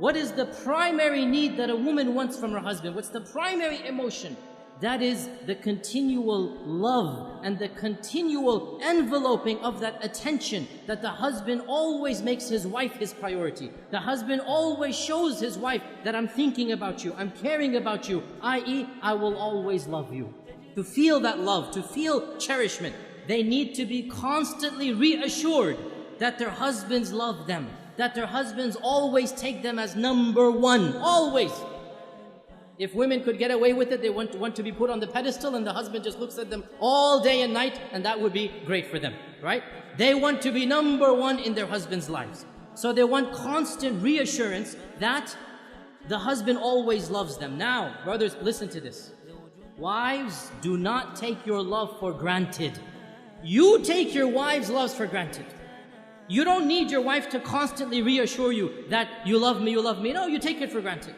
What is the primary need that a woman wants from her husband? What's the primary emotion? That is the continual love and the continual enveloping of that attention, that the husband always makes his wife his priority. The husband always shows his wife that I'm thinking about you, I'm caring about you, i.e., I will always love you. To feel that love, to feel cherishment, they need to be constantly reassured that their husbands love them, that their husbands always take them as number one, always. If women could get away with it, they want to be put on the pedestal and the husband just looks at them all day and night, and that would be great for them, right? They want to be number one in their husband's lives. So they want constant reassurance that the husband always loves them. Now, brothers, listen to this. Wives, do not take your love for granted. You take your wife's love for granted. You don't need your wife to constantly reassure you that you love me, you love me. No, you take it for granted.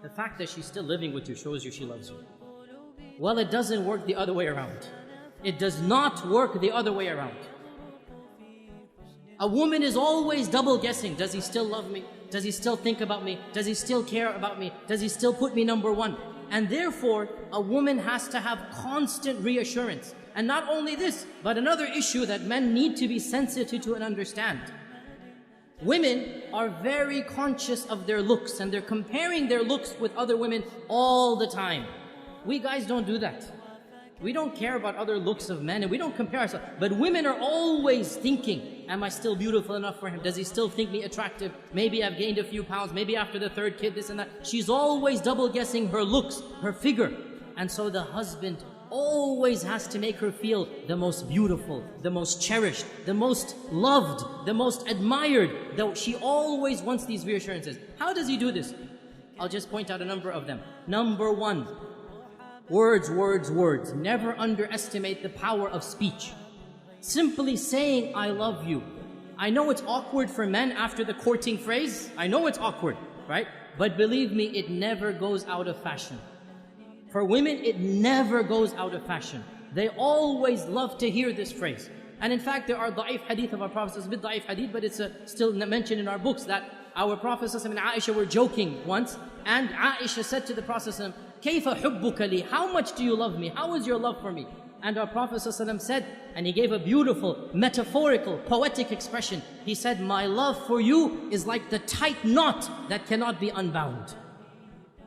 The fact that she's still living with you shows you she loves you. Well, it doesn't work the other way around. It does not work the other way around. A woman is always double guessing. Does he still love me? Does he still think about me? Does he still care about me? Does he still put me number one? And therefore, a woman has to have constant reassurance. And not only this, but another issue that men need to be sensitive to and understand. Women are very conscious of their looks, and they're comparing their looks with other women all the time. We guys don't do that. We don't care about other looks of men, and we don't compare ourselves. But women are always thinking, am I still beautiful enough for him? Does he still think me attractive? Maybe I've gained a few pounds, maybe after the third kid, this and that. She's always double guessing her looks, her figure. And so the husband always has to make her feel the most beautiful, the most cherished, the most loved, the most admired. Though she always wants these reassurances. How does he do this? I'll just point out a number of them. Number one, words, words, words. Never underestimate the power of speech. Simply saying, I love you. I know it's awkward for men after the courting phrase. I know it's awkward, right? But believe me, it never goes out of fashion. For women, it never goes out of fashion. They always love to hear this phrase. And in fact, there are da'if hadith of our Prophet. It's a bit da'if hadith, but it's still mentioned in our books that our Prophet and Aisha were joking once. And Aisha said to the Prophet, كَيْفَ حُبُّكَ لِي? How much do you love me? How is your love for me? And our Prophet said, and he gave a beautiful, metaphorical, poetic expression. He said, my love for you is like the tight knot that cannot be unbound.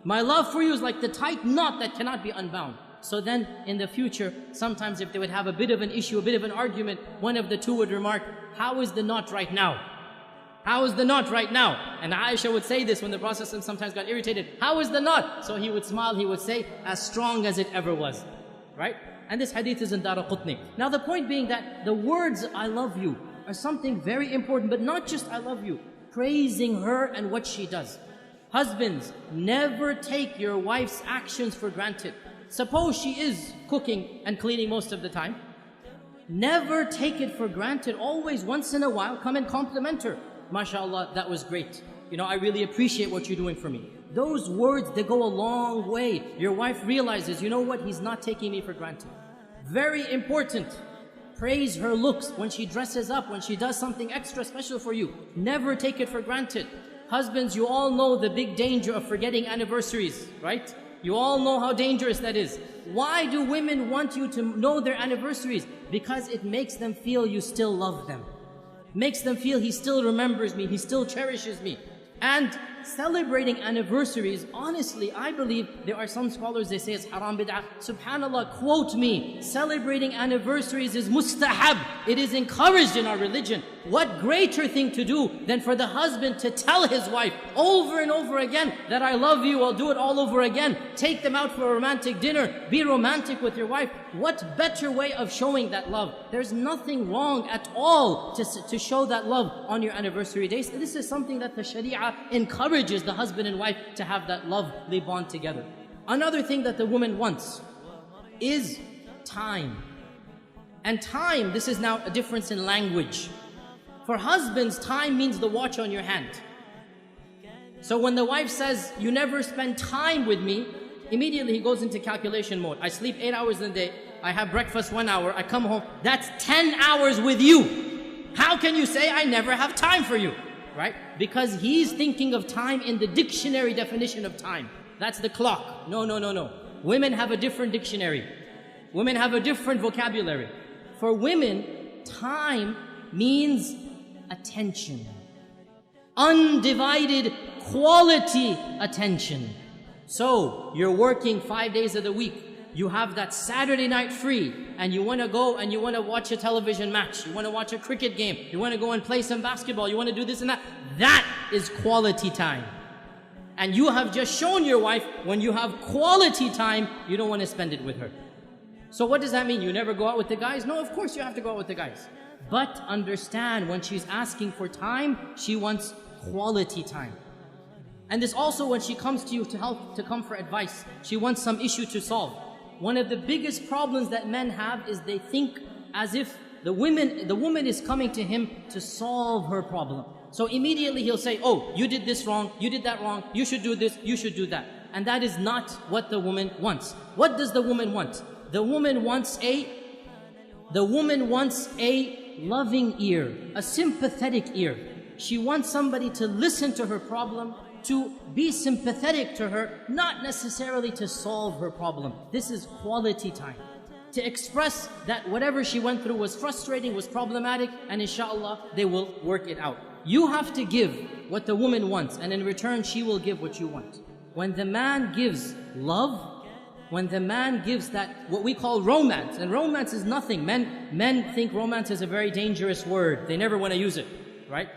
My love for you is like the tight knot that cannot be unbound. So then, in the future, sometimes if they would have a bit of an issue, a bit of an argument, one of the two would remark, how is the knot right now? How is the knot right now? And Aisha would say this when the Prophet sometimes got irritated. How is the knot? So he would smile, he would say, as strong as it ever was. Right? And this hadith is in Daraqutni. Now the point being that the words, I love you, are something very important, but not just I love you. Praising her and what she does. Husbands, never take your wife's actions for granted. Suppose she is cooking and cleaning most of the time. Never take it for granted. Always, once in a while, come and compliment her. MashaAllah, that was great. You know, I really appreciate what you're doing for me. Those words, they go a long way. Your wife realizes, you know what, he's not taking me for granted. Very important. Praise her looks when she dresses up, when she does something extra special for you. Never take it for granted. Husbands, you all know the big danger of forgetting anniversaries, right? You all know how dangerous that is. Why do women want you to know their anniversaries? Because it makes them feel you still love them. Makes them feel he still remembers me, he still cherishes me. And celebrating anniversaries, honestly, I believe there are some scholars, they say it's haram bid'ah. Subhanallah, quote me, celebrating anniversaries is mustahab. It is encouraged in our religion. What greater thing to do than for the husband to tell his wife over and over again that I love you, I'll do it all over again. Take them out for a romantic dinner. Be romantic with your wife. What better way of showing that love? There's nothing wrong at all to show that love on your anniversary days. This is something that the Sharia encourages the husband and wife to have that lovely bond together. Another thing that the woman wants is time. And time, this is now a difference in language. For husbands, time means the watch on your hand. So when the wife says, you never spend time with me, immediately he goes into calculation mode. I sleep 8 hours in the day, I have breakfast 1 hour, I come home, that's 10 hours with you. How can you say I never have time for you? right? Because he's thinking of time in the dictionary definition of time. That's the clock. No, no, no, no. Women have a different dictionary. Women have a different vocabulary. For women, time means attention. Undivided quality attention. So, you're working 5 days of the week. You have that Saturday night free, and you want to go and you want to watch a television match. You want to watch a cricket game. You want to go and play some basketball. You want to do this and that. That is quality time. And you have just shown your wife, when you have quality time, you don't want to spend it with her. So what does that mean? You never go out with the guys? No, of course you have to go out with the guys. But understand, when she's asking for time, she wants quality time. And this also, when she comes to you to come for advice, she wants some issue to solve. One of the biggest problems that men have is they think as if the woman is coming to him to solve her problem. So immediately he'll say, oh, you did this wrong, you did that wrong, you should do this, you should do that. And that is not what the woman wants. What does the woman want? The woman wants a loving ear, a sympathetic ear. She wants somebody to listen to her problem, to be sympathetic to her, not necessarily to solve her problem. This is quality time. To express that whatever she went through was frustrating, was problematic, and inshallah, they will work it out. You have to give what the woman wants, and in return, she will give what you want. When the man gives love, when the man gives that, what we call romance, and romance is nothing. Men think romance is a very dangerous word. They never want to use it, right?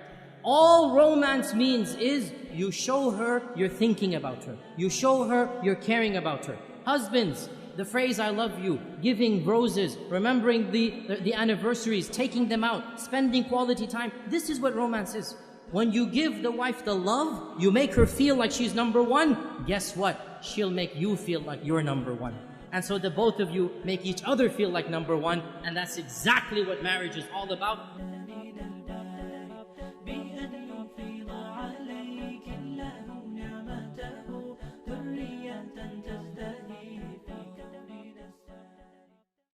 All romance means is you show her you're thinking about her. You show her you're caring about her. Husbands, the phrase I love you, giving roses, remembering the anniversaries, taking them out, spending quality time. This is what romance is. When you give the wife the love, you make her feel like she's number one. Guess what? She'll make you feel like you're number one. And so the both of you make each other feel like number one. And that's exactly what marriage is all about.